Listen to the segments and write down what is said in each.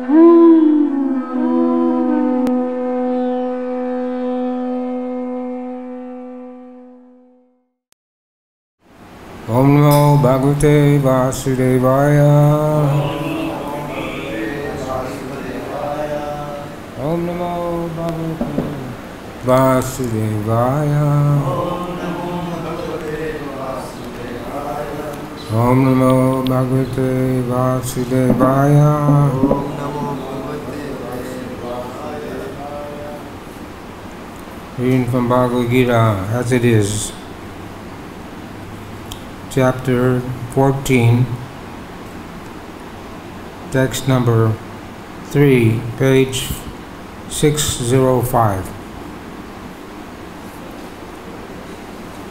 Om Namo Bhagavate Vasudevaya. Om Namo Bhagavate Vasudevaya. Om Namo Bhagavate Vasudevaya. Reading from Bhagavad-Gita as it is. Chapter 14, text number 3, page 605.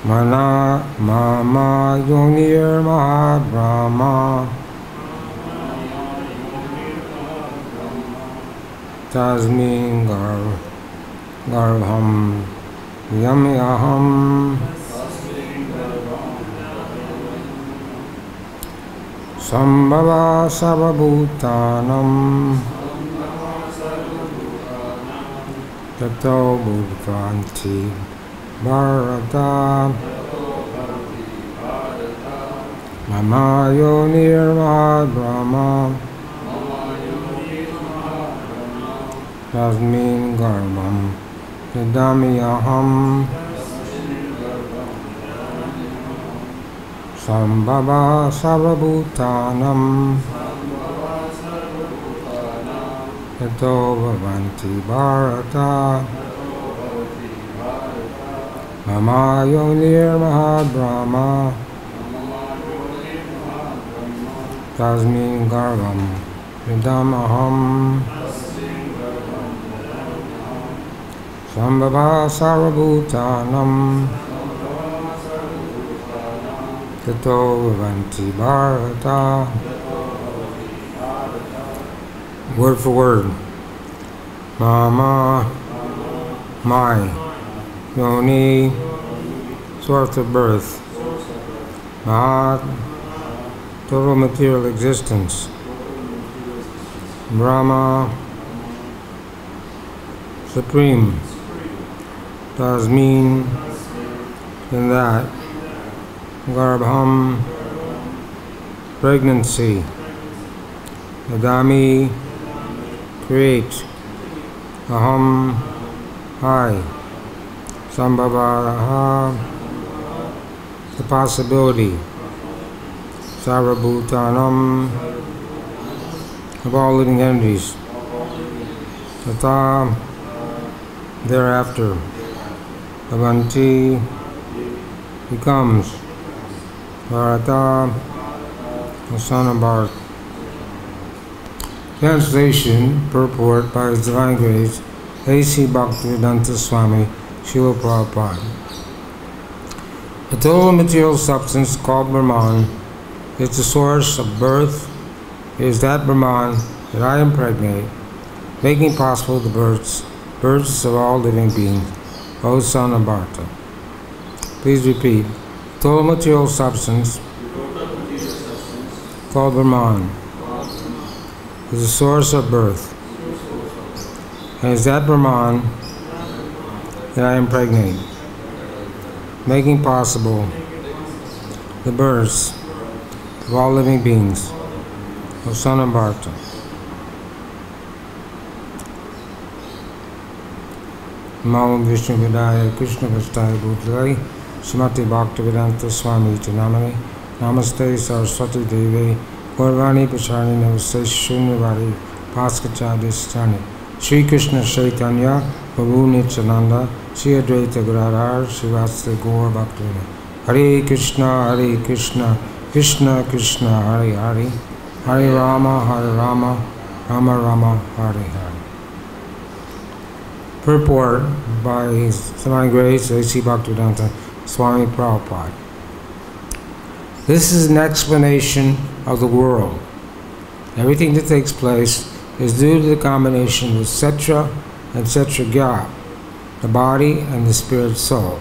Mana mama yonir mahabrahma tasmin garbham yamyaham Sambhava Sarvabhutanam Tato Bhutvanti Bharata Mama Yonir Mahabrahma Tasmin Garbham Yadamiyaham Sambhava Sarvabhutanam Yato Bhavanti Bharata Mama Yonir Mahabrahma Tasmin Garbham Vidamaham Sambhava Sarvabhutanam Tato Bhavanti Bharata. Word for word. Mama, my, Yoni, source of birth, Mahat, total material existence, Brahma, supreme, Tasmin, in that, Garbham, pregnancy, Adami, create, Aham, I, Sambhava, the possibility, Sarvabhutanam, of all living entities, Tata, thereafter, Bhavanti, becomes, Bharata, the son of Bharat. Translation, purport by His Divine Grace, A.C. Bhakti-Vedanta Swami, Srila Prabhupada. The total material substance called Brahman is the source of birth. It is that Brahman that I impregnate, making possible the births of all living beings, O son of Bharata. Please repeat. Total material substance called Brahman is the source of birth, and is that Brahman that I impregnate, making possible the births of all living beings, O son of Bharata. Namo Vishnu Vidaya Krishna Vastaya Bhutale Srimati Bhakti-Vedanta Swami Namani Namaste Saraswati Devi Gaurvani Pachani Namaste Shunyavadi Paskachadistani Sri Krishna Chaitanya Prabhu Nityananda Sri Advaita Gadadhar Srivastava Gaur Bhaktivinoda Hare Krishna Krishna Krishna Hare Hare Hare Rama Rama Rama Hare Hare. Purport by His Divine Grace A.C. Bhakti-Vedanta Swami Prabhupada. This is an explanation of the world. Everything that takes place is due to the combination of Setra and Setra-Gya, the body and the spirit soul.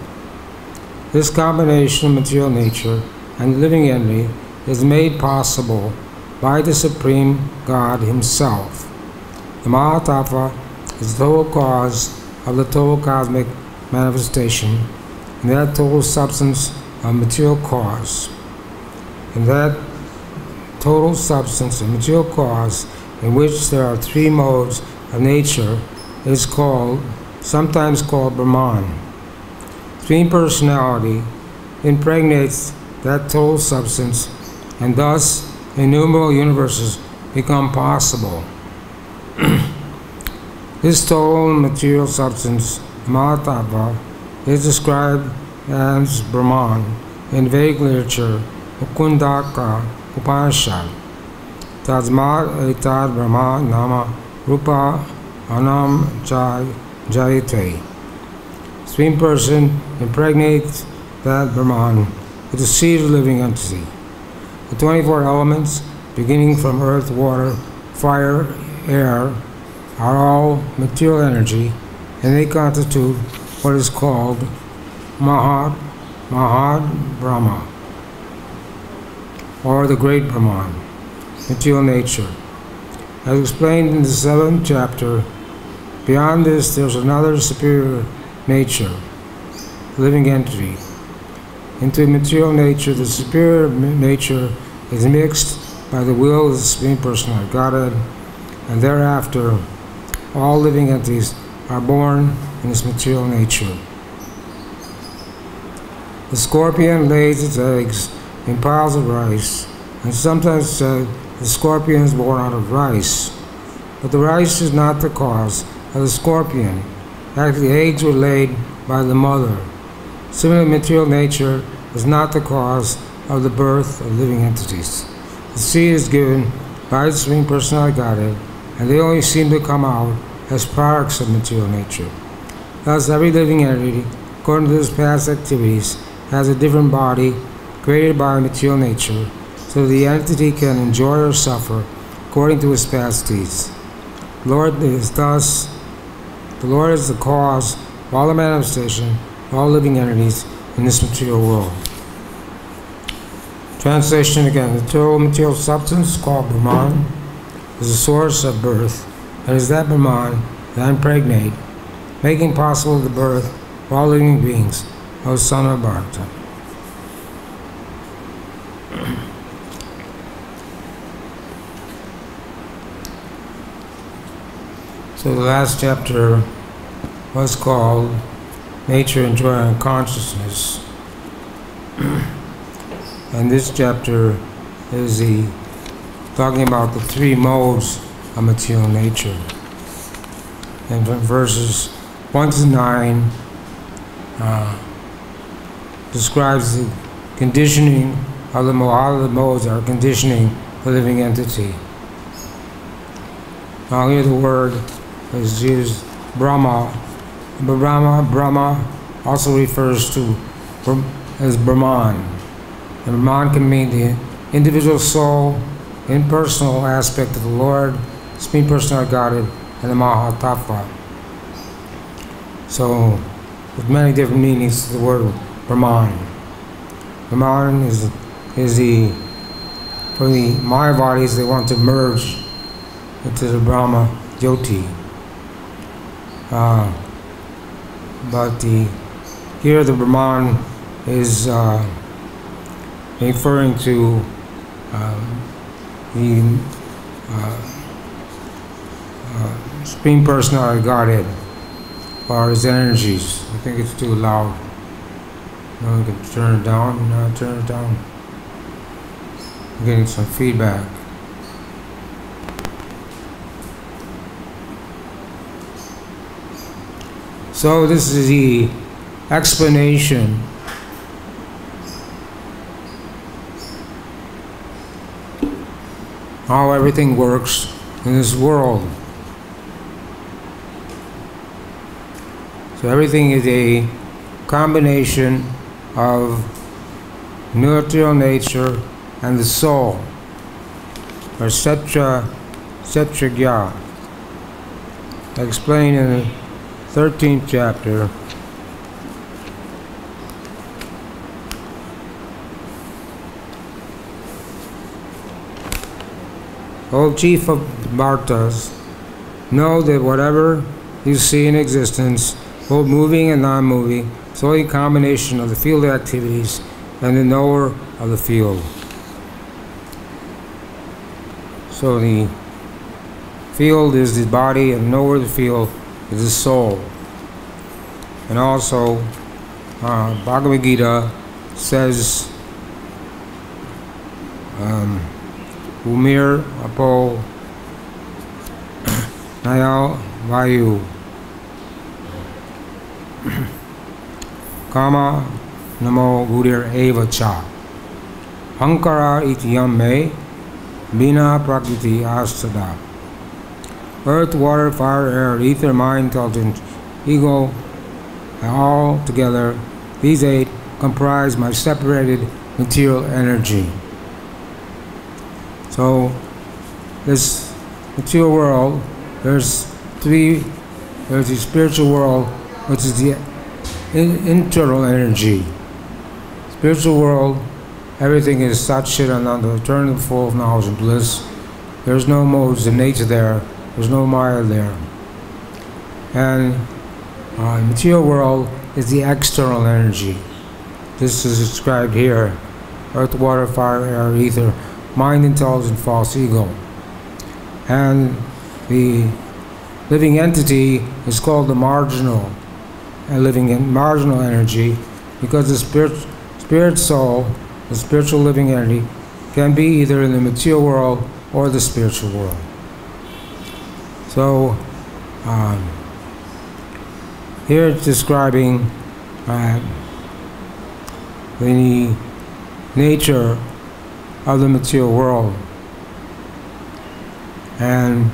This combination of material nature and living entity is made possible by the Supreme God Himself. The Mahatattva is the total cause of the total cosmic manifestation, and that total substance of material cause. And that total substance of material cause, in which there are three modes of nature, is sometimes called Brahman. Supreme Personality impregnates that total substance, and thus innumerable universes become possible. This total material substance, Mahatattva, is described as Brahman in Vedic literature, Mukundaka Upanishad. Tasmat etad Brahma nama rupa anam jayate. Supreme Person impregnates that Brahman with the seed of living entity. The 24 elements, beginning from earth, water, fire, air, are all material energy, and they constitute what is called Mahad Brahma, or the Great Brahman, material nature. As explained in the 7th chapter, beyond this there is another superior nature, living entity. Into material nature, the superior nature is mixed by the will of the Supreme Personality Godhead, and thereafter all living entities are born in this material nature. The scorpion lays its eggs in piles of rice, and sometimes said the scorpion is born out of rice. But the rice is not the cause of the scorpion. Actually, the eggs were laid by the mother. Similarly, material nature is not the cause of the birth of living entities. The seed is given by the Supreme Personality Godhead, and they only seem to come out as products of material nature. Thus, every living entity, according to his past activities, has a different body created by material nature, so the entity can enjoy or suffer according to his past deeds. The Lord is the cause of all the manifestation of all living entities in this material world. Translation again. The total material substance, called Brahman, is the source of birth, and is that Brahman that impregnate, making possible the birth of all living beings, O son of Bharata. So the last chapter was called Nature, Enjoy, and Consciousness. And this chapter is talking about the three modes of material nature. And from verses 1 to 9 describes the conditioning of the modes are conditioning the living entity. Now here the word is used, Brahma. Brahma also refers to as Brahman. And Brahman can mean the individual soul, impersonal aspect of the Lord, Supreme Personality Godhead, and the Mahatattva. So, with many different meanings to the word Brahman. Brahman is for the Mayavadis, they want to merge into the Brahma Jyoti. But here the Brahman is referring to the Supreme Personality Godhead, or his energies. I think it's too loud. No, we can turn it down. No, turn it down. I'm getting some feedback. So this is the explanation how everything works in this world. So everything is a combination of material nature and the soul, or Satragya. Explained in the 13th chapter. O chief of Bhartas, Know that whatever you see in existence, both moving and non-moving, is only a combination of the field activities and the knower of the field. So the field is the body, and the knower of the field is the soul. And also, Bhagavad-Gita says, Umir apo naya vayu kama namo buddhir eva cha hankara iti yam me bina prakriti astada. Earth, water, fire, air, ether, mind, intelligence, ego, all together, these 8 comprise my separated material energy. So, this material world, there's the spiritual world, which is the internal energy. Spiritual world, everything is Satchidananda, eternal, full of knowledge and bliss. There's no modes of nature there. There's no Maya there. And the material world is the external energy. This is described here. Earth, water, fire, air, ether, mind, intelligence, false ego. And the living entity is called the marginal energy, because the spirit soul, the spiritual living entity, can be either in the material world or the spiritual world. So here it's describing the nature of the material world. And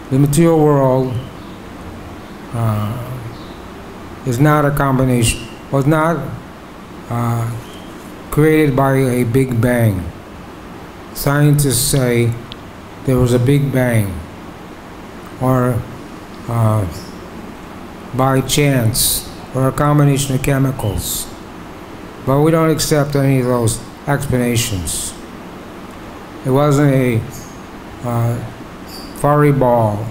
the material world is not a combination, was not created by a big bang. Scientists say there was a big bang, or by chance, or a combination of chemicals. But we don't accept any of those explanations. It wasn't a fiery ball.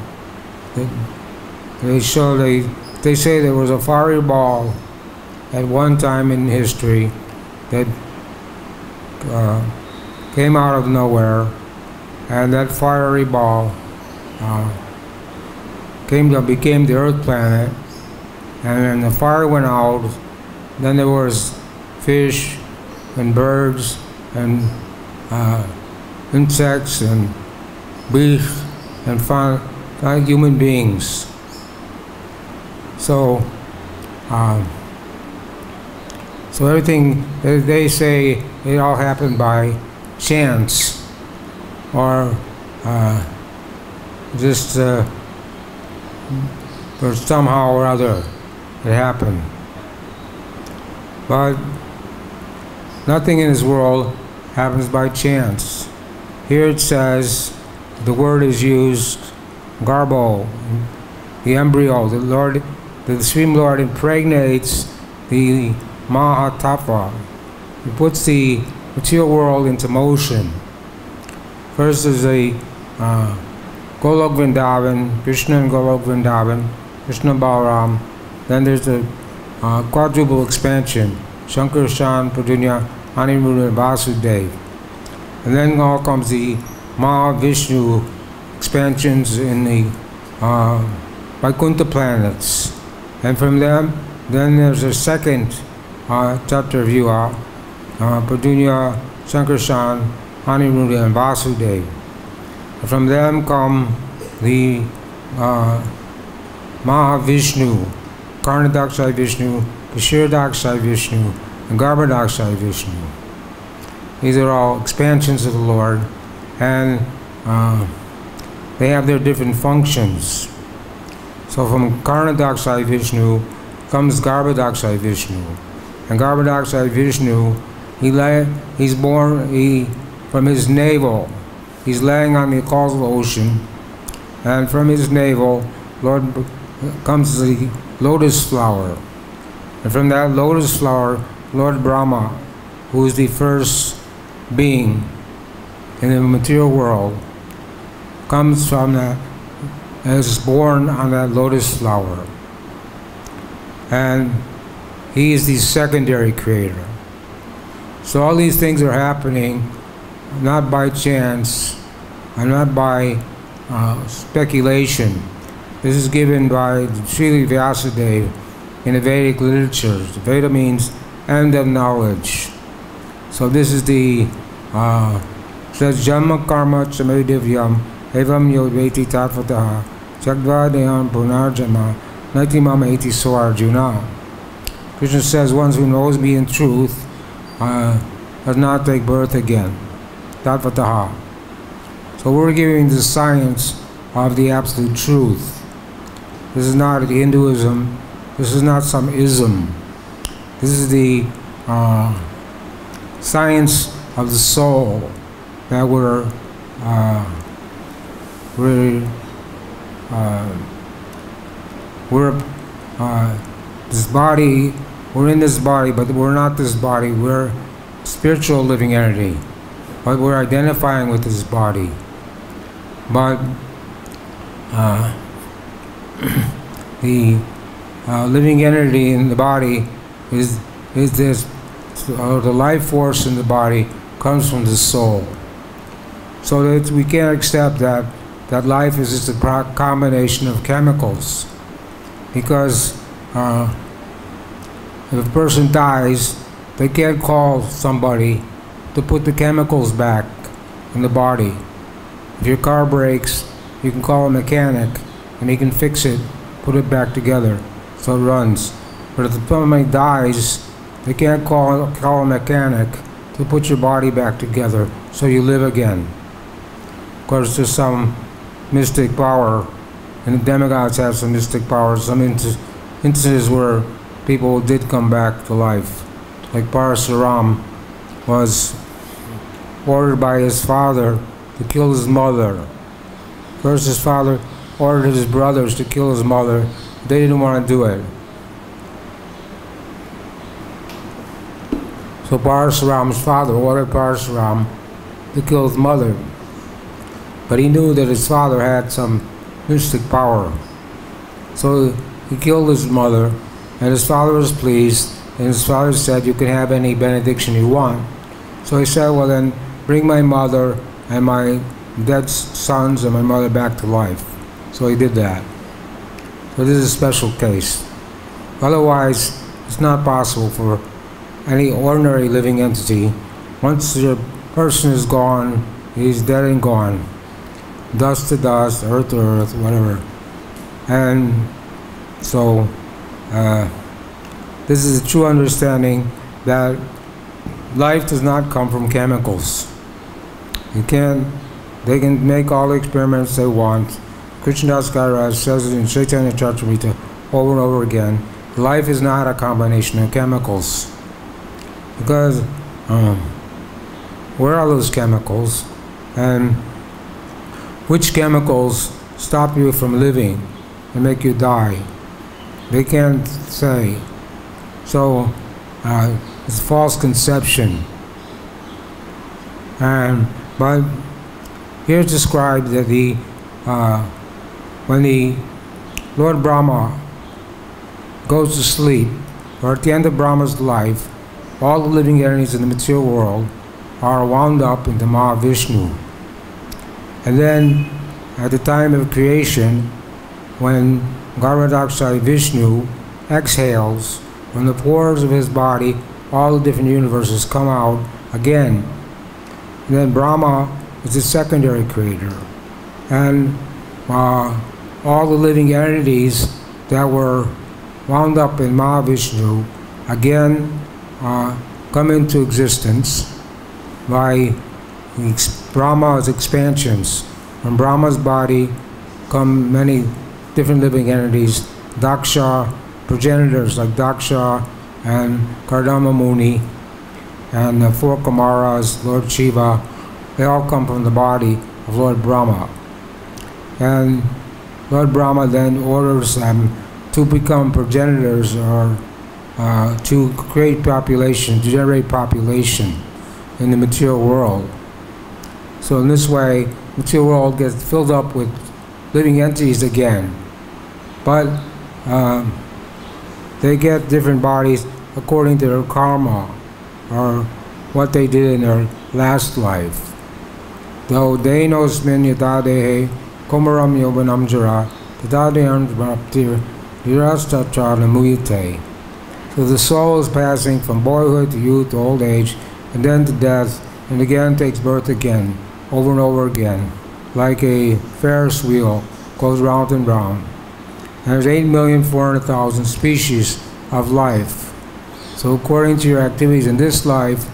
They say there was a fiery ball at one time in history that came out of nowhere, and that fiery ball became the Earth planet, and when the fire went out, then there was fish and birds and insects and beasts and human beings. So everything, they say it all happened by chance, or just or somehow or other it happened. But nothing in this world happens by chance. Here it says, the word is used, garbo, the embryo, the Supreme Lord impregnates the Mahatattva. He puts the material world into motion. First is a Golok Vrindavan, Krishna and Golok Vrindavan, Krishna Balaram. Then there's the quadruple expansion, Shankar, Shan, Pradyumna, Aniruddha, and Vasudev. And then all comes the Mahavishnu expansions in the Vaikuntha planets. And from them, then there's a second chapter of Yuha, Pradyumna, Sankarshan, Aniruddha, and Vasudev. And from them come the Mahavishnu, Karnadakshay Vishnu, Kshiradakshay Vishnu, and Garbhadakshay Vishnu. These are all expansions of the Lord, and they have their different functions. So from Karnadakshay Vishnu comes Garbhadakshay Vishnu. And Garbhadakshay Vishnu, he's born from his navel. He's laying on the causal ocean, and from his navel, Lord, comes the lotus flower. And from that lotus flower, Lord Brahma, who is the first being, in the material world comes from that, is born on that lotus flower. And he is the secondary creator. So all these things are happening not by chance and not by speculation. This is given by Srila Vyasadeva in the Vedic literatures. Veda means end of knowledge. So this is the says Janma Karma Chamedivyam Evam Yodveti Tatvataha Jagvadayam Punarjama Nati Mama Iti Soarjuna. Krishna says, one who knows me in truth does not take birth again. Tatvataha. So we're giving the science of the absolute truth. This is not Hinduism. This is not some ism. This is the science of the soul that we're this body. We're in this body, but we're not this body. We're spiritual living entity, but we're identifying with this body. But the living entity in the body is this. The life force in the body comes from the soul. So that we can't accept that life is just a combination of chemicals, because if a person dies, they can't call somebody to put the chemicals back in the body. If your car breaks, you can call a mechanic and he can fix it, put it back together so it runs. But if somebody dies, they can't call a mechanic to put your body back together so you live again. Of course, there's some mystic power, and the demigods have some mystic power. Some instances where people did come back to life. Like Parasuram was ordered by his father to kill his mother. First his father ordered his brothers to kill his mother. They didn't want to do it. So Parasuram's father ordered Parasuram to kill his mother. But he knew that his father had some mystic power. So he killed his mother, and his father was pleased, and his father said, you can have any benediction you want. So he said, well then, bring my mother and my dead sons and my mother back to life. So he did that. So this is a special case. Otherwise, it's not possible for any ordinary living entity. Once the person is gone, he's dead and gone. Dust to dust, earth to earth, whatever. And so this is a true understanding that life does not come from chemicals. They can make all the experiments they want. Krishnadas Kaviraj says it in Chaitanya Charitamrita over and over again. Life is not a combination of chemicals. Because where are those chemicals? And which chemicals stop you from living and make you die? They can't say. So it's false conception. But here it's described that when the Lord Brahma goes to sleep, or at the end of Brahma's life, all the living entities in the material world are wound up into Mahavishnu. And then, at the time of creation, when Garbhodakshai Vishnu exhales, from the pores of his body, all the different universes come out again. And then Brahma is the secondary creator. And all the living entities that were wound up in Mahavishnu again come into existence by Brahma's expansions. From Brahma's body come many different living entities, Daksha, progenitors like Daksha and Kardama Muni, and the four Kumaras, Lord Shiva, they all come from the body of Lord Brahma. And Lord Brahma then orders them to become progenitors, or to create population, to generate population in the material world. So in this way, material world gets filled up with living entities again. But they get different bodies according to their karma, or what they did in their last life. Though denosmin yatadehe komaram yovanam jara tadadeyam bhaptir virastatra namuyate. So the soul is passing from boyhood to youth to old age, and then to death, and again takes birth again, over and over again, like a Ferris wheel, goes round and round. And there's 8,400,000 species of life. So according to your activities in this life,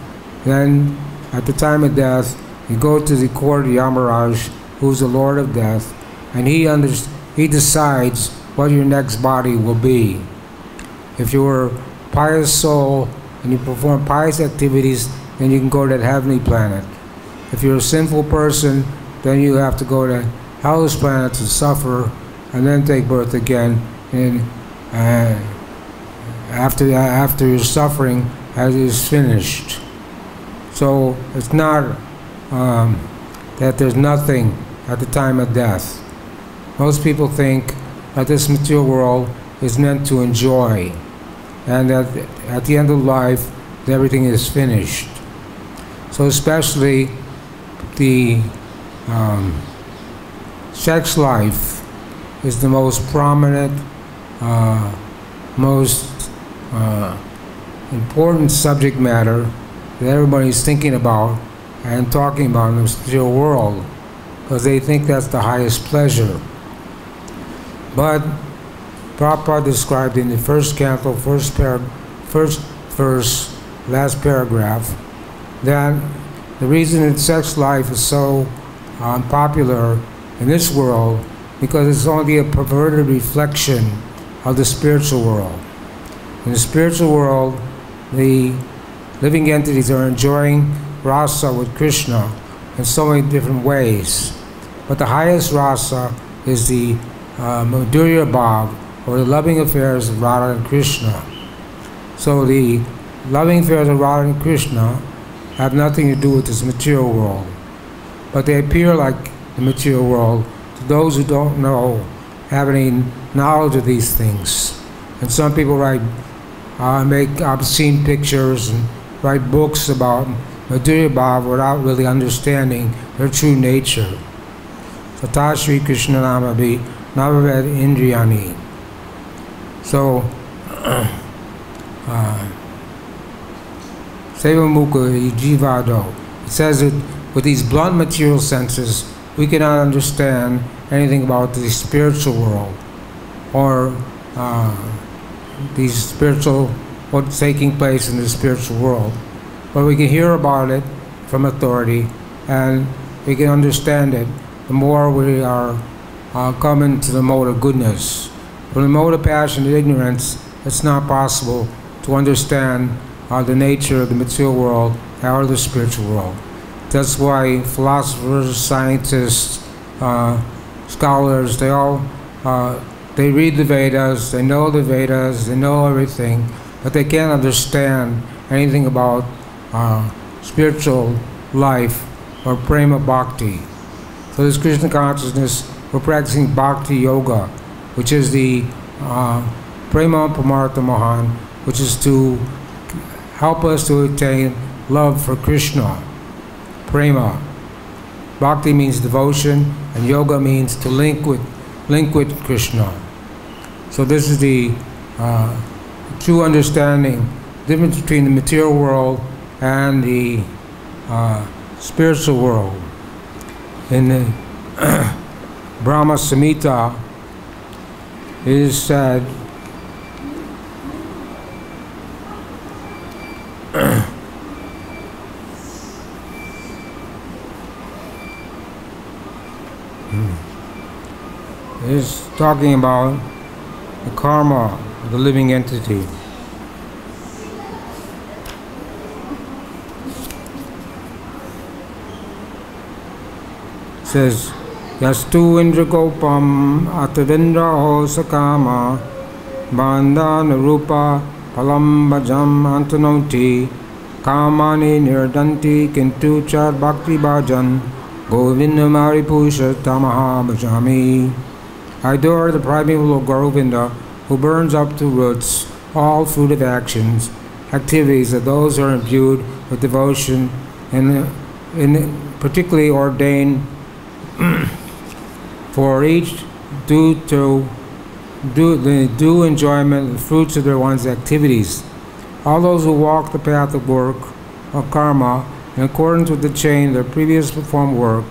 then at the time of death, you go to the court of Yamaraj, who's the Lord of Death, and he decides what your next body will be. If you were a pious soul and you perform pious activities, then you can go to that heavenly planet. If you're a sinful person, then you have to go to hellish planet to suffer and then take birth again. And after your suffering is finished. So it's not that there's nothing at the time of death. Most people think that this material world is meant to enjoy, and that at the end of life, everything is finished. So especially the sex life is the most prominent, most important subject matter that everybody's thinking about and talking about in the material world, because they think that's the highest pleasure. But Prabhupada described in the first canto, first verse, last paragraph, that the reason that sex life is so popular in this world because it's only a perverted reflection of the spiritual world. In the spiritual world, the living entities are enjoying rasa with Krishna in so many different ways. But the highest rasa is the Madhurya Bhav, or the loving affairs of Radha and Krishna. So the loving affairs of Radha and Krishna have nothing to do with this material world. But they appear like the material world to those who don't know, have any knowledge of these things. And some people make obscene pictures and write books about Madhurya Bhav without really understanding their true nature. Tata Shri Krishna Namabi Navavad Indriyani. So, Seva Mukha Jivado. It says that with these blunt material senses, we cannot understand anything about the spiritual world, or what's taking place in the spiritual world. But we can hear about it from authority, and we can understand it the more we are coming to the mode of goodness. From the mode of passion and ignorance, it's not possible to understand the nature of the material world or the spiritual world. That's why philosophers, scientists, scholars, they read the Vedas, they know everything, but they can't understand anything about spiritual life or prema bhakti. So this Krishna consciousness, we're practicing bhakti-yoga, which is the prema pamartha mahan, which is to help us to attain love for Krishna. Prema. Bhakti means devotion, and yoga means to link with Krishna. So this is the true understanding, difference between the material world and the spiritual world. In the Brahma Samhita, it is said it is talking about the karma of the living entity. It says, Yastu Indragopam Atavindra Hosakama Bandhana Rupa Palam Bhajam Antanoti Kamani Nirdanti Kintu Chad Bhakti Bhajan Govindam Aripusha Tamaha Bhajami. I adore the primeval Lord Govinda, who burns up to roots all fruitive actions, activities of those who are imbued with devotion and particularly ordained for each the due enjoyment of the fruits of their one's activities. All those who walk the path of work or karma in accordance with the chain of their previous performed work,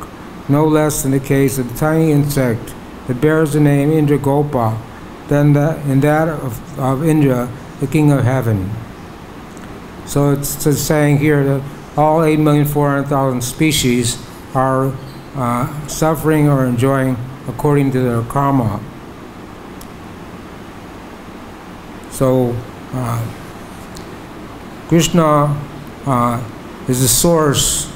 no less than the case of the tiny insect that bears the name Indragopa, than in that of Indra, the king of heaven. So it's saying here that all 8,400,000 species are suffering or enjoying according to their karma. So Krishna is the source.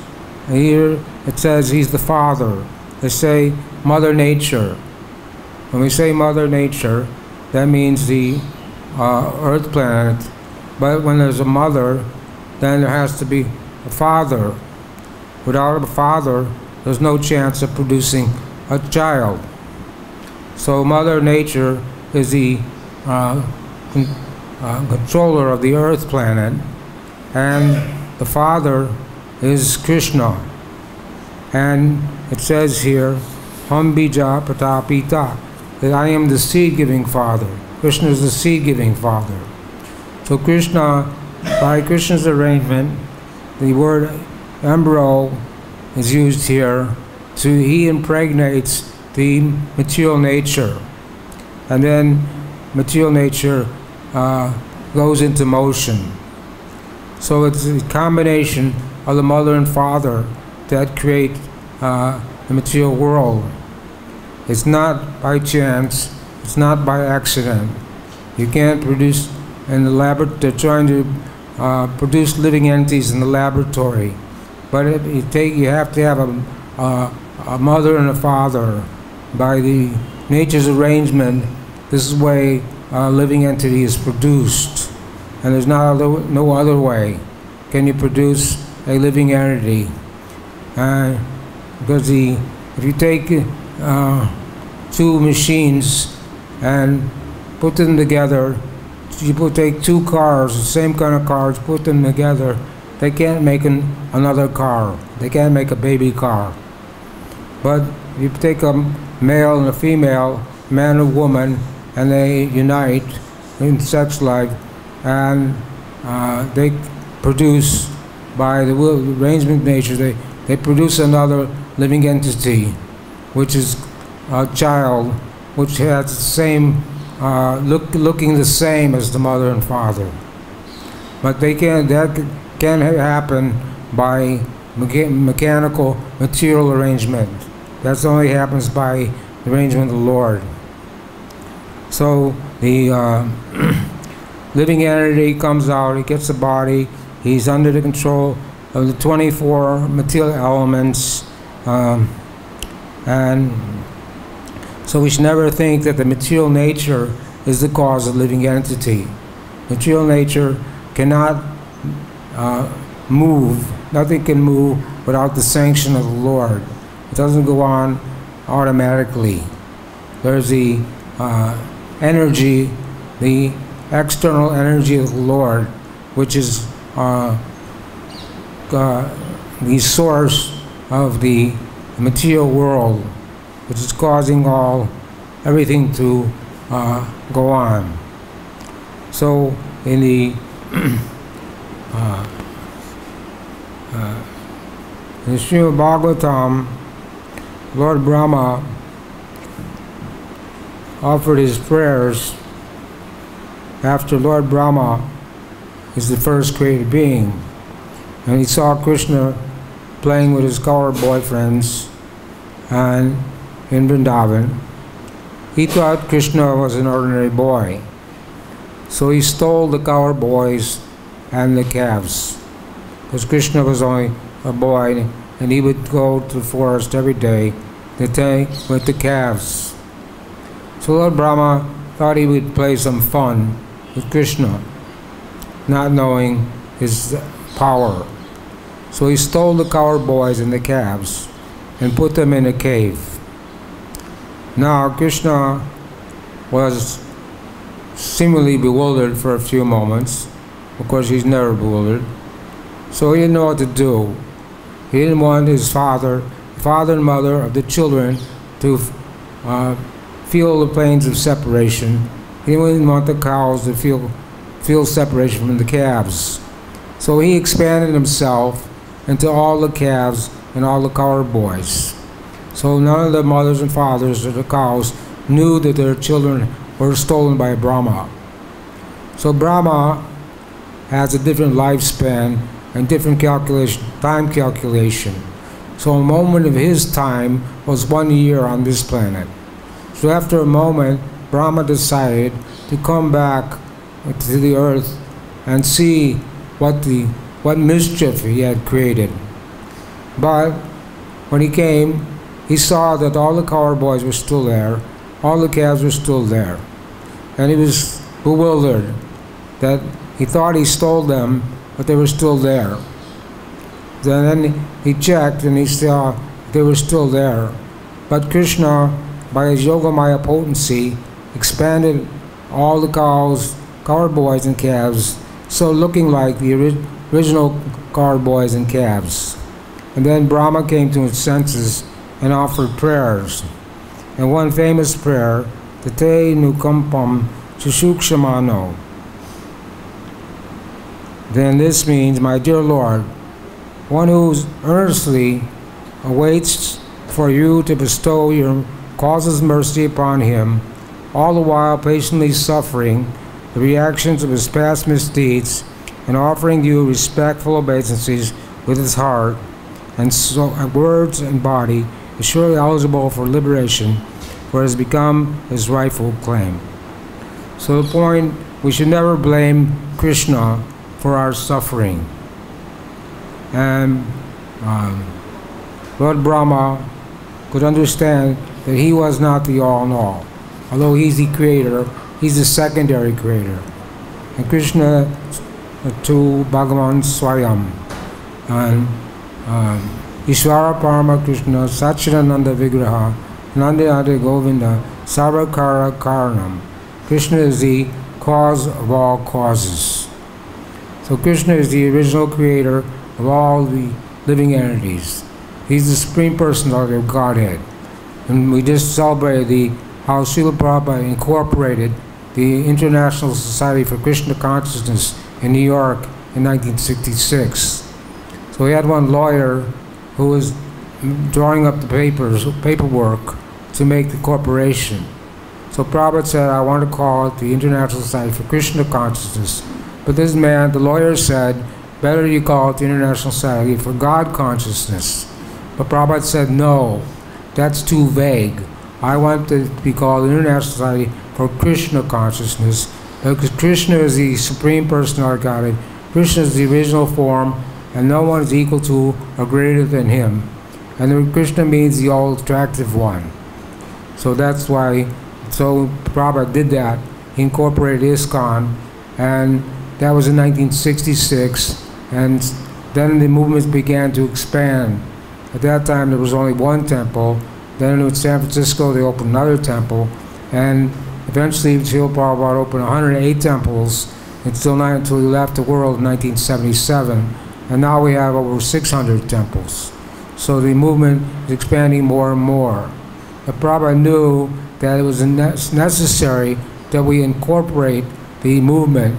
Here it says he's the father. They say Mother Nature. When we say Mother Nature, that means the Earth planet. But when there's a mother, then there has to be a father. Without a father, there's no chance of producing a child. So Mother Nature is the controller of the Earth planet, and the father is Krishna. And it says here, Ham bija pratapita, that I am the seed-giving father. Krishna is the seed-giving father. So Krishna, by Krishna's arrangement, the word embryo is used here. He impregnates the material nature, and then material nature goes into motion. So it's a combination of the mother and father that create the material world. It's not by chance, it's not by accident. You can't produce in the laboratory. They're trying to produce living entities in the laboratory, but you have to have a mother and a father. By the nature's arrangement, this is the way a living entity is produced, and there's no other way can you produce a living entity. Because if you take two machines and put them together, take two cars, the same kind of cars, put them together, they can't make another car. They can't make a baby car. But if you take a male and a female, man and woman, and they unite in sex life, and they produce, by the arrangement of nature, they produce another living entity, which is a child, which has the same, looking the same as the mother and father. But that can't happen by mechanical material arrangement. That only happens by the arrangement of the Lord. So the living entity comes out, he gets a body, he's under the control of the 24 material elements, and so we should never think that the material nature is the cause of living entity. Material nature cannot move. Nothing can move without the sanction of the Lord. It doesn't go on automatically. There's the energy, the external energy of the Lord, which is the source of the material world, which is causing everything to go on. So in the Srimad Bhagavatam, Lord Brahma offered his prayers after Lord Brahma is the first created being, and he saw Krishna playing with his cowherd boyfriends and in Vrindavan. He thought Krishna was an ordinary boy, so he stole the cowherd boys and the calves, because Krishna was only a boy, and he would go to the forest every day with the calves. So Lord Brahma thought he would play some fun with Krishna, not knowing his power. So he stole the cowherd boys and the calves, and put them in a cave. Now Krishna was seemingly bewildered for a few moments. Of course, he's never bewildered. So he didn't know what to do. He didn't want his father and mother of the children to feel the pains of separation. He didn't want the cows to feel separation from the calves. So he expanded himself into all the calves and all the cowherd boys. So none of the mothers and fathers of the cows knew that their children were stolen by Brahma. So Brahma has a different lifespan and different time calculation. So a moment of his time was 1 year on this planet. So after a moment, Brahma decided to come back to the earth and see what mischief he had created. But when he came, he saw that all the cowherd boys were still there, all the calves were still there. And he was bewildered that he thought he stole them, but they were still there. Then he checked and he saw they were still there. But Krishna, by his Yogamaya potency, expanded all the cowherd boys and calves, so looking like the original cowherd boys and calves. And then Brahma came to his senses and offered prayers. And one famous prayer, Tate Nukampam Sushukshamano. Then this means, my dear Lord, one who earnestly awaits for you to bestow your causeless mercy upon him, all the while patiently suffering the reactions of his past misdeeds and offering you respectful obeisances with his heart and words and body, is surely eligible for liberation, for it has become his rightful claim. So the point, we should never blame Krishna for our suffering. And Lord Brahma could understand that he was not the all-in-all. Although he's the creator, he's the secondary creator. And Krishna to Bhagavan Swayam. And Ishvara Parama Krishna Satchidananda Vigraha Nandayade Govinda Sarvakara Karanam. Krishna is the cause of all causes. So Krishna is the original creator of all the living entities. He's the Supreme Personality of Godhead. And we just celebrated how Srila Prabhupada incorporated the International Society for Krishna Consciousness in New York in 1966. So he had one lawyer who was drawing up the paperwork to make the corporation. So Prabhupada said, I want to call it the International Society for Krishna Consciousness. But this man, the lawyer, said, better you call it the International Society for God Consciousness. But Prabhupada said, no, that's too vague. I want it to be called the International Society for Krishna Consciousness, because Krishna is the Supreme Personality of Godhead. Krishna is the original form, and no one is equal to or greater than him. And the Krishna means the all-attractive one. So that's why, so Prabhupada did that. He incorporated ISKCON, and that was in 1966, and then the movement began to expand. At that time there was only one temple. Then in San Francisco they opened another temple, and eventually Srila Prabhupada opened 108 temples until he left the world in 1977, and now we have over 600 temples. So the movement is expanding more and more. But Prabhupada knew that it was necessary that we incorporate the movement,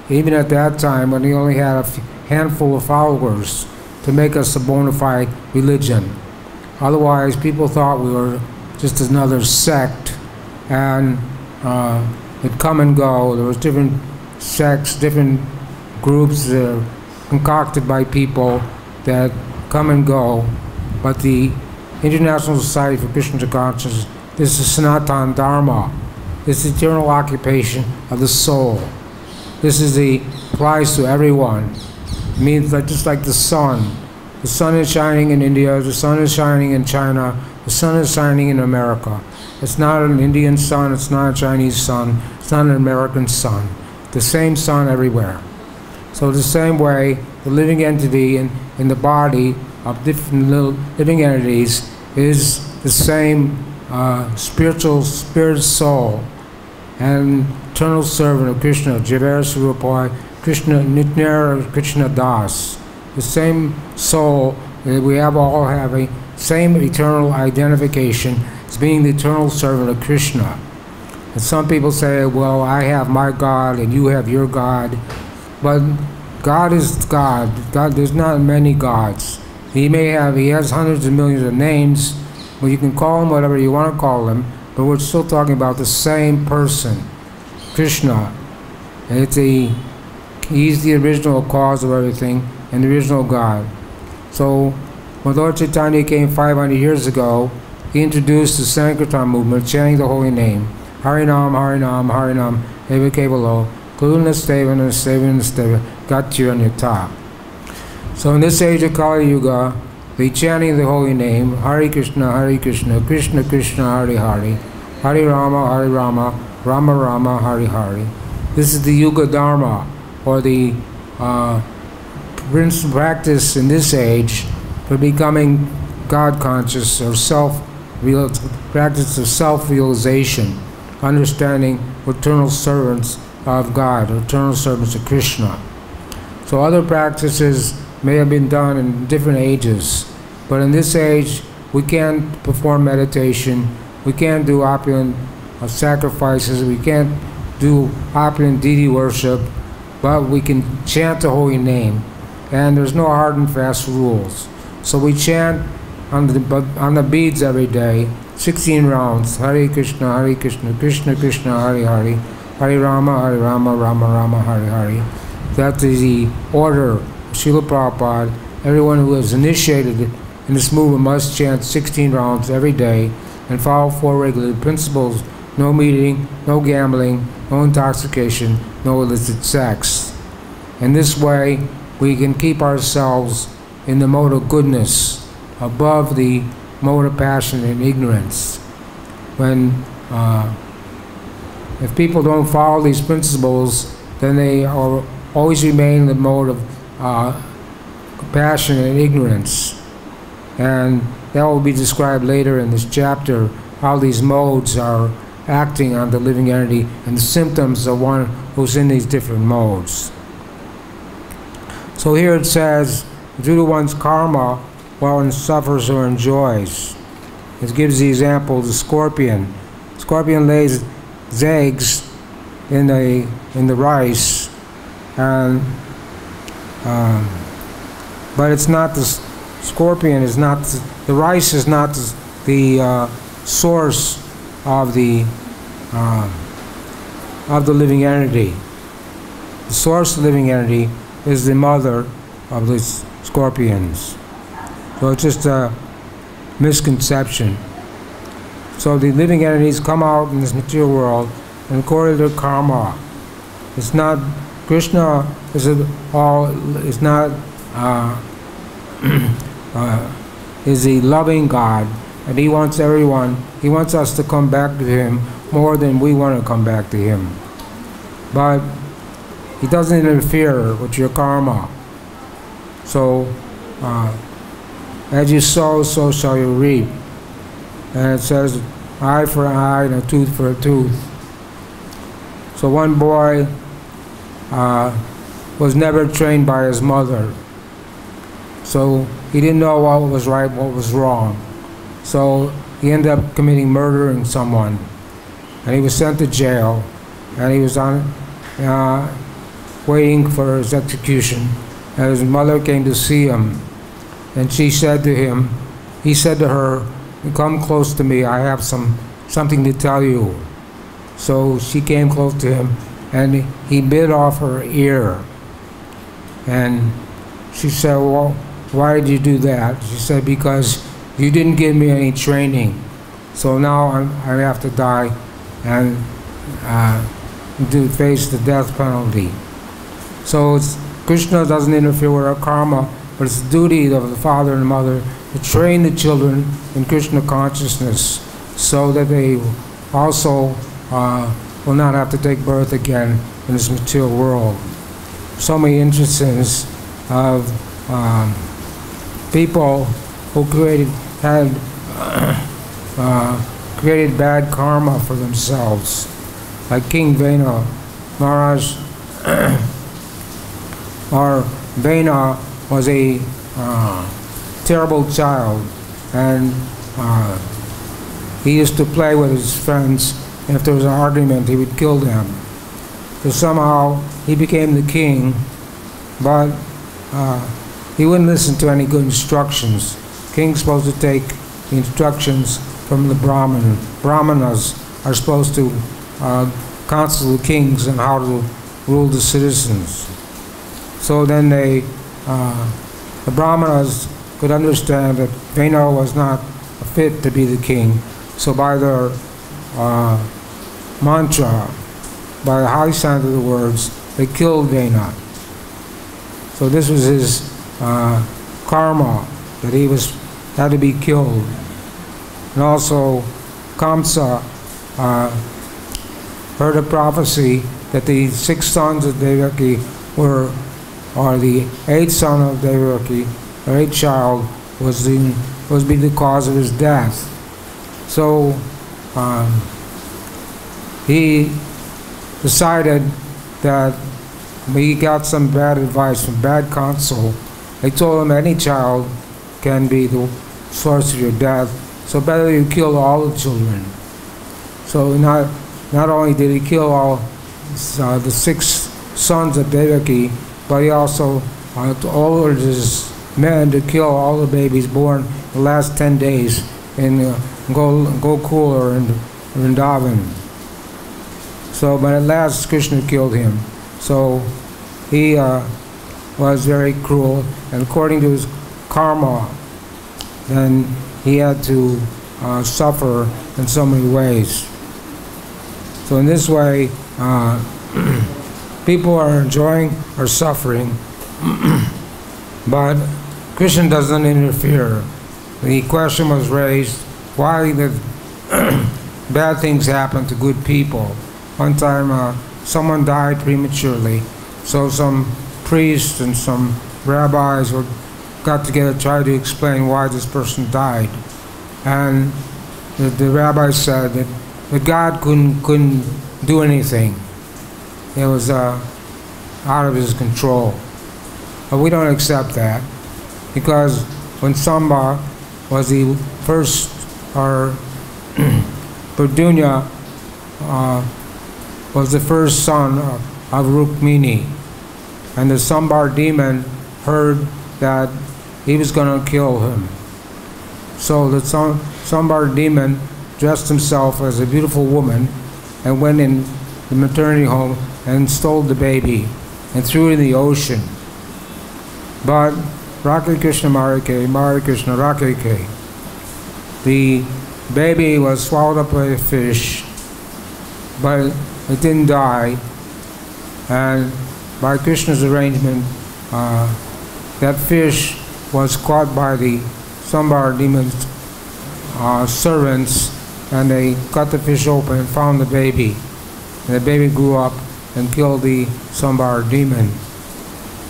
even at that time when he only had a handful of followers, to make us a bona fide religion. Otherwise, people thought we were just another sect, and it'd come and go. There was different sects, different groups that are concocted by people that come and go. But the International Society for Krishna Consciousness, this is Sanatana Dharma. This is the eternal occupation of the soul. This applies to everyone. It means that just like the sun. The sun is shining in India, the sun is shining in China, the sun is shining in America. It's not an Indian sun, it's not a Chinese sun, it's not an American sun. The same sun everywhere. So the same way, the living entity in the body of different living entities is the same spiritual spirit soul and eternal servant of Krishna, Javer Swarupai, Krishna Nitnera Krishna Das. The same soul that we all have a same eternal identification as being the eternal servant of Krishna. And some people say, well, I have my God and you have your God. But God is God. There's not many gods. He has hundreds of millions of names, but you can call him whatever you want to call him, but we're still talking about the same person, Krishna. And he's the original cause of everything and the original God. So when Lord Chaitanya came 500 years ago, he introduced the Sankirtan movement, chanting the holy name. Harinam, Harinam, Harinam, Eva Kevalo, Kuluna Stevan, Stevan, Stevan, Gatyanyata. So in this age of Kali Yuga, the chanting the holy name, Hare Krishna, Krishna Krishna, Hare Hare, Hare Rama, Rama Rama, Hare Hare. This is the Yuga Dharma, or the practice in this age for becoming God conscious, or practice of self-realization, understanding eternal servants of God, eternal servants of Krishna. So other practices may have been done in different ages, but in this age we can't perform meditation, we can't do opulent sacrifices, we can't do opulent deity worship, but we can chant the holy name, and there's no hard and fast rules. So we chant on the beads every day, 16 rounds, Hare Krishna, Krishna Krishna, Hare Hare, Hare Rama, Rama Rama, Hare Hare. That is the order of Srila Prabhupada. Everyone who is initiated in this movement must chant 16 rounds every day and follow 4 regulated principles: no eating, no gambling, no intoxication, no illicit sex. In this way, we can keep ourselves in the mode of goodness, above the mode of passion and ignorance. If people don't follow these principles, then they always remain in the mode of passion and ignorance. And that will be described later in this chapter, how these modes are acting on the living entity and the symptoms of one who's in these different modes. So here it says, due to one's karma, one suffers or enjoys. It gives the example of the scorpion. Scorpion lays its eggs in the rice, and but it's not the scorpion is not the rice is not the source of the living entity. The source of the living entity is the mother of the scorpions. So it's just a misconception. So the living entities come out in this material world, and according to their karma, it's not Krishna is not is a loving God, and He wants everyone. He wants us to come back to Him more than we want to come back to Him. But He doesn't interfere with your karma. So as you sow, so shall you reap. And it says, eye for an eye and a tooth for a tooth. So one boy was never trained by his mother. So he didn't know what was right, what was wrong. So he ended up committing murdering someone. And he was sent to jail. And he was waiting for his execution. And his mother came to see him. And she said to him, he said to her, come close to me, I have something to tell you. So she came close to him, and he bit off her ear. And she said, well, why did you do that? She said, because you didn't give me any training. So now I have to die and to face the death penalty. So Krishna doesn't interfere with our karma, but it's the duty of the father and mother to train the children in Krishna consciousness so that they also will not have to take birth again in this material world. So many instances of people who had created bad karma for themselves. Like King Vena Maharaj, or Vena was a terrible child, and he used to play with his friends, and if there was an argument, he would kill them. So somehow he became the king, but he wouldn't listen to any good instructions. King's supposed to take the instructions from the Brahmanas are supposed to counsel the kings on how to rule the citizens. So then the Brahmanas could understand that Vena was not fit to be the king. So by their mantra, by the high sound of the words, they killed Vena. So this was his karma, that he had to be killed. And also Kamsa heard a prophecy that the 6 sons of Devaki or the 8th son of Devaki, or 8th child, was to be the cause of his death. So he decided that he got some bad advice from bad counsel. They told him any child can be the source of your death, so better you kill all the children. So not only did he kill all the 6 sons of Devaki, but he also ordered his men to kill all the babies born the last 10 days in Gokul in Vrindavan. So, but at last Krishna killed him. So he was very cruel, and according to his karma, then he had to suffer in so many ways. So in this way, people are enjoying or suffering, but Krishna doesn't interfere. The question was raised, why did bad things happen to good people? One time someone died prematurely, so some priests and some rabbis got together to try to explain why this person died. And the rabbi said that God couldn't do anything. It was out of his control. But we don't accept that, because when Samba was the first, or Pradyumna was the first son of Rukmini, and the Sambar demon heard that he was going to kill him. So the Sambar demon dressed himself as a beautiful woman and went in the maternity home and stole the baby and threw it in the ocean. But Rakhe Krishna Marike, Mare Krishna Rakhe, the baby was swallowed up by a fish, but it didn't die. And by Krishna's arrangement, that fish was caught by the Sambar demon's servants, and they cut the fish open and found the baby. And the baby grew up and killed the Sambar demon.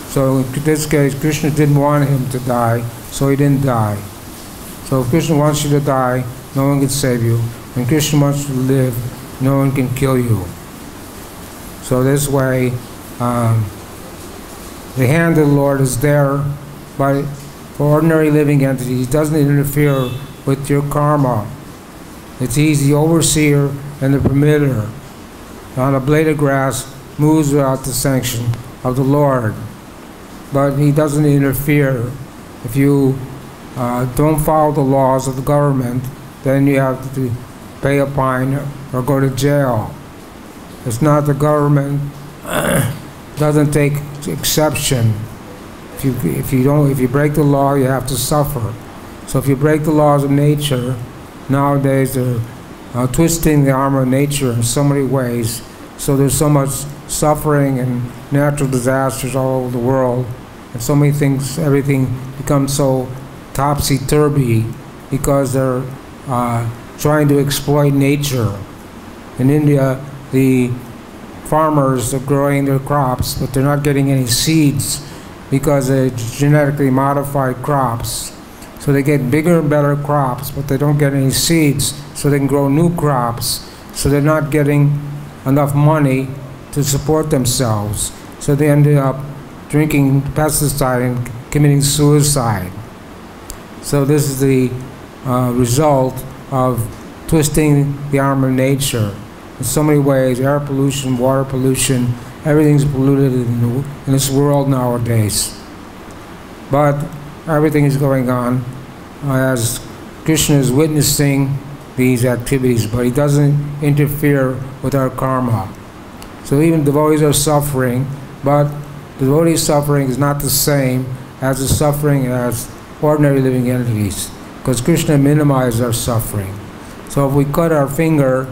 So in this case, Krishna didn't want him to die, so he didn't die. So if Krishna wants you to die, no one can save you. When Krishna wants you to live, no one can kill you. So this way, the hand of the Lord is there, but for ordinary living entities, he doesn't interfere with your karma. He's the overseer and the permitter. On a blade of grass moves without the sanction of the Lord, but he doesn't interfere. If you don't follow the laws of the government, then you have to pay a fine or go to jail. It's not the government doesn't take exception. If you break the law, you have to suffer. So if you break the laws of nature, nowadays they're twisting the arm of nature in so many ways. So there's so much suffering and natural disasters all over the world, and so many things. Everything becomes so topsy-turvy because they're trying to exploit nature. In India, the farmers are growing their crops, but they're not getting any seeds because they're genetically modified crops. So they get bigger and better crops, but they don't get any seeds, so they can grow new crops. So they're not getting enough money to support themselves. So they ended up drinking pesticide and committing suicide. So this is the result of twisting the arm of nature. In so many ways, air pollution, water pollution, everything's polluted in this world nowadays. But everything is going on as Krishna is witnessing these activities, but he doesn't interfere with our karma. So even devotees are suffering, but the devotee suffering is not the same as the suffering as ordinary living entities, because Krishna minimizes our suffering. So if we cut our finger,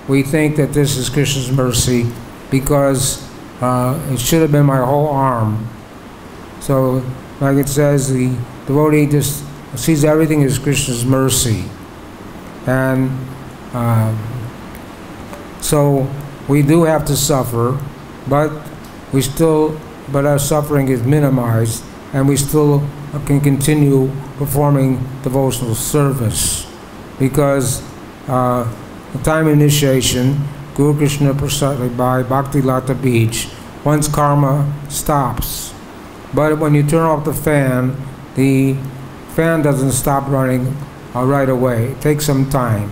we think that this is Krishna's mercy because it should have been my whole arm. So like it says, the devotee just sees everything as Krishna's mercy. And so we do have to suffer, but our suffering is minimized, and we still can continue performing devotional service. Because the time of initiation, Guru Krishna presided by Bhakti Lata Beach, one's karma stops. But when you turn off the fan doesn't stop running right away. It takes some time.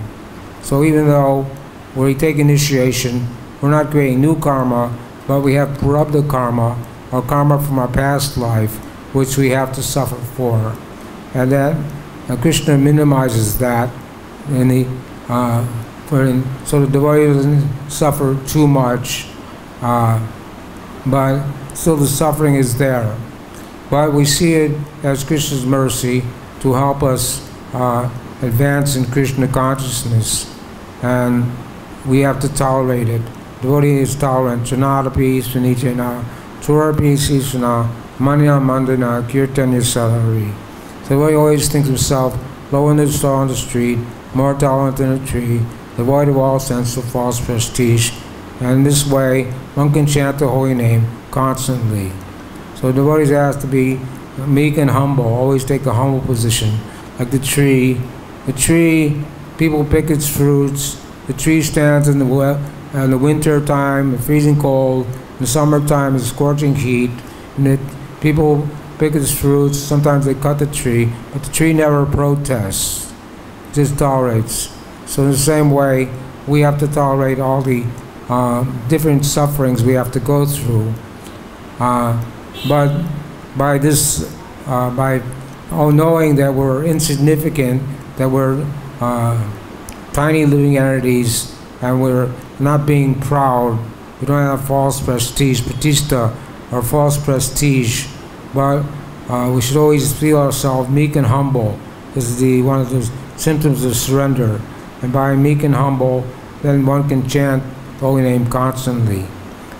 So even though we take initiation, we're not creating new karma, but we have prarabdha karma, or karma from our past life, which we have to suffer for. And that Krishna minimizes that so the devotee doesn't suffer too much, but still the suffering is there. But we see it as Krishna's mercy to help us advance in Krishna consciousness, and we have to tolerate it. Devotee is tolerant. Chanadapi Svanijana, Turapi Sisana, Manya Mandana, Kirtanya Salari. So devotee always thinks himself low in the star on the street, more tolerant than a tree, devoid of all sense of false prestige. And in this way, one can chant the holy name constantly. So devotees asked to be meek and humble, always take a humble position. Like the tree. The tree, people pick its fruits. The tree stands in the winter time, the freezing cold. In the summertime, the scorching heat. And people pick its fruits. Sometimes they cut the tree, but the tree never protests. It just tolerates. So in the same way, we have to tolerate all the different sufferings we have to go through. But by knowing that we're insignificant, that we're tiny living entities, and we're not being proud, we don't have false prestige, pratishta, or false prestige, but we should always feel ourselves meek and humble. This is one of the symptoms of surrender. And by meek and humble, then one can chant the holy name constantly.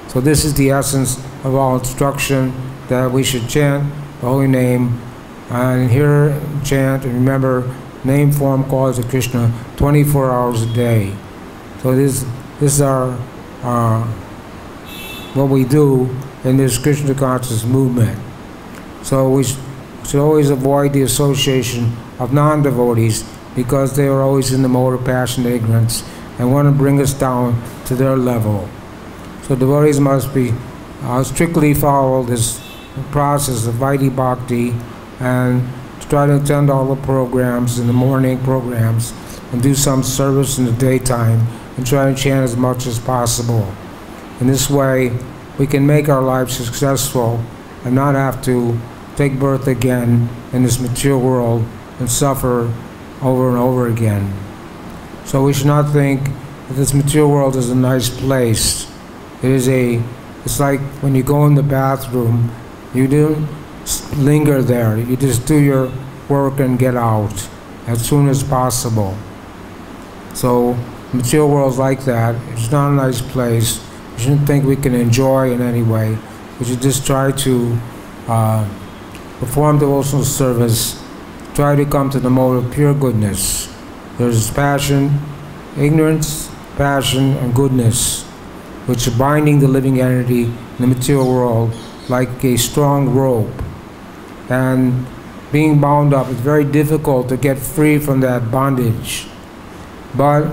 So this is the essence of all instruction, that we should chant the holy name and hear, chant, and remember name, form, qualities of Krishna 24 hours a day. So this is our what we do in this Krishna conscious movement. So we should always avoid the association of non-devotees, because they are always in the mode of passion and ignorance and want to bring us down to their level. So devotees must be strictly follow this process of Vaidhi Bhakti, and try to attend all the programs in the morning programs, and do some service in the daytime, and try to chant as much as possible. In this way, we can make our lives successful and not have to take birth again in this material world and suffer over and over again. So we should not think that this material world is a nice place. It's like when you go in the bathroom, you don't linger there. You just do your work and get out as soon as possible. So the material world is like that. It's not a nice place. You shouldn't think we can enjoy in any way. We should just try to perform devotional service, try to come to the mode of pure goodness. There's passion, ignorance, passion, and goodness, which are binding the living entity in the material world like a strong rope. And being bound up. It's very difficult to get free from that bondage. But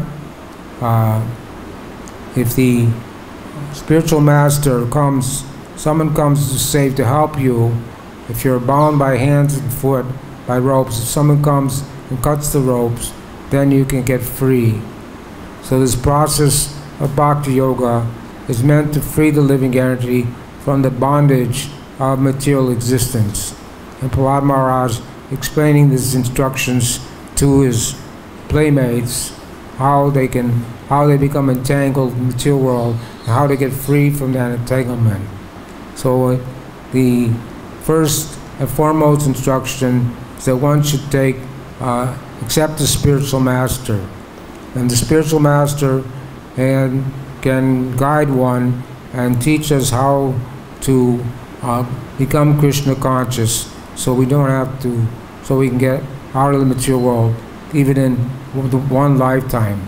if the spiritual master comes, someone comes to save, to help you, if you're bound by hands and foot by ropes, if someone comes and cuts the ropes, then you can get free. So this process of bhakti-yoga is meant to free the living entity from the bondage of material existence. And Prahlad Maharaj explaining these instructions to his playmates, how they become entangled in the material world, and how to get free from that entanglement. So the first and foremost instruction is that one should accept the spiritual master. And the spiritual master can guide one and teach us how to become Krishna conscious, so we don't have to, so we can get out of the material world even in one lifetime.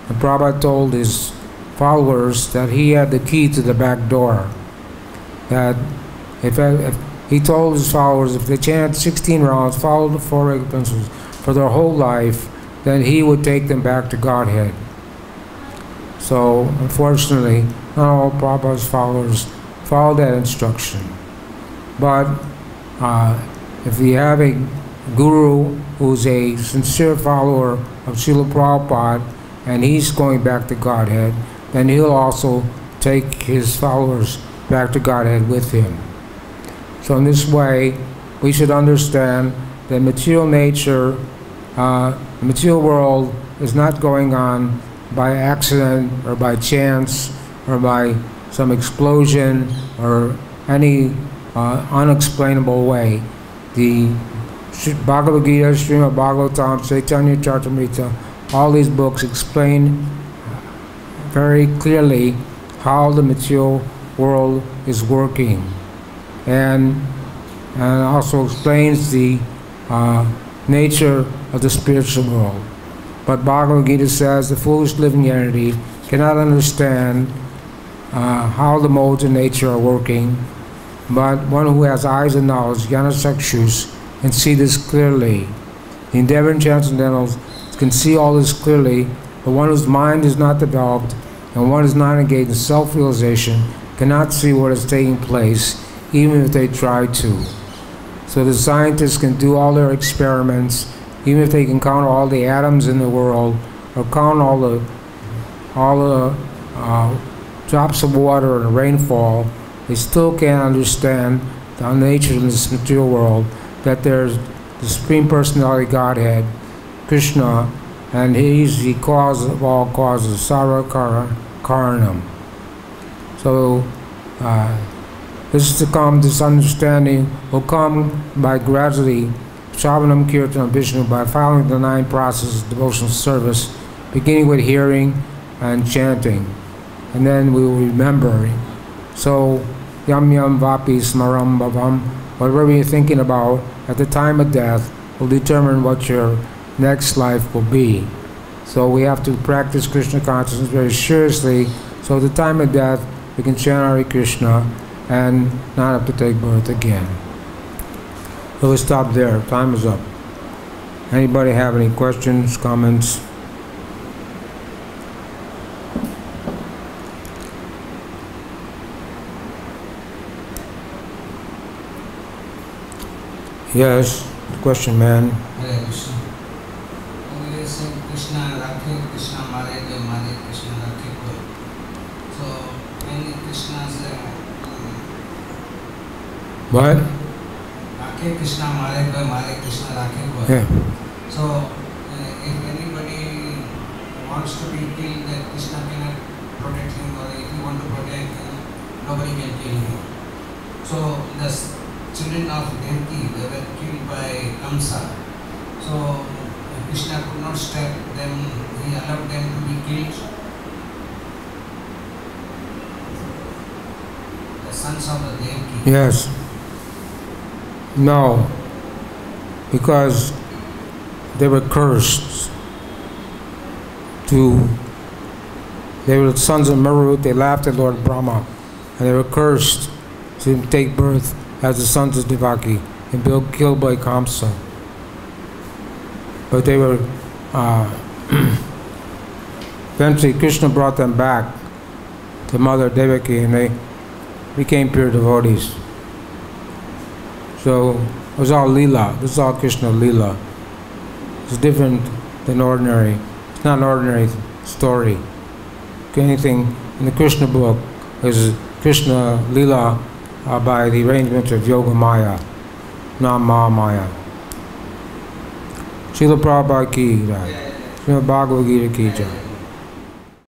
And Prabhupada told his followers that he had the key to the back door. That if he told his followers if they chanted 16 rounds, followed the 4 regular principles for their whole life, then he would take them back to Godhead. So unfortunately, not all Prabhupada's followers follow that instruction. But if we have a guru who's a sincere follower of Srila Prabhupada and he's going back to Godhead, then he'll also take his followers back to Godhead with him. So in this way, we should understand that material nature, the material world is not going on by accident or by chance or by some explosion or any unexplainable way. The Bhagavad-Gita, Srimad Bhagavatam, Chaitanya Charitamrita, all these books explain very clearly how the material world is working, and also explains the nature of the spiritual world. But Bhagavad-Gita says the foolish living entity cannot understand how the modes of nature are working, but one who has eyes and knowledge, jnana chakshus, can see this clearly. The endeavor and transcendentals can see all this clearly, but one whose mind is not developed and one is not engaged in self-realization cannot see what is taking place, even if they try to. So the scientists can do all their experiments, even if they can count all the atoms in the world, or count all the drops of water in the rainfall, they still can't understand the nature of this material world, that there's the Supreme Personality Godhead, Krishna, and he's the cause of all causes, Sara Karanam. So this understanding will come by gradually, Shravanam, Kirtanam, Vishnu, by following the 9 processes of devotional service, beginning with hearing and chanting. And then we will remember. So, yam yam vapi smaram bhavam, whatever you're thinking about at the time of death will determine what your next life will be. So we have to practice Krishna consciousness very seriously, so at the time of death we can chant Hare Krishna and not have to take birth again. So we'll stop there. Time is up. Anybody have any questions, comments? Yes, question, man. Hare Krishna. When we say Krishna Rakhe, Krishna Mare, Mare Krishna Rakhe Koi. So many Krishnas. What? Rakhe Krishna Mare Koi, Mare Krishna Rakhe Koi. Yeah. So if anybody wants to be killed, then Krishna cannot protect him, or if you want to protect him, nobody can kill him. So the children of Devaki, they were killed by Kamsa. So Krishna could not stop them, he allowed them to be killed. The sons of the Devaki. Yes. No. Because they were cursed. They were the sons of Marut, they laughed at Lord Brahma, and they were cursed to take birth as the sons of Devaki and killed by Kamsa. But they were, eventually Krishna brought them back to Mother Devaki and they became pure devotees. So it was all Leela. This is all Krishna Leela. It's different than ordinary. It's not an ordinary story. Anything in the Krishna book is Krishna Leela by the arrangement of Yoga Maya, not Mahamaya. Srila Prabhupada ki jai. Srila Bhagavad-Gita ki jai.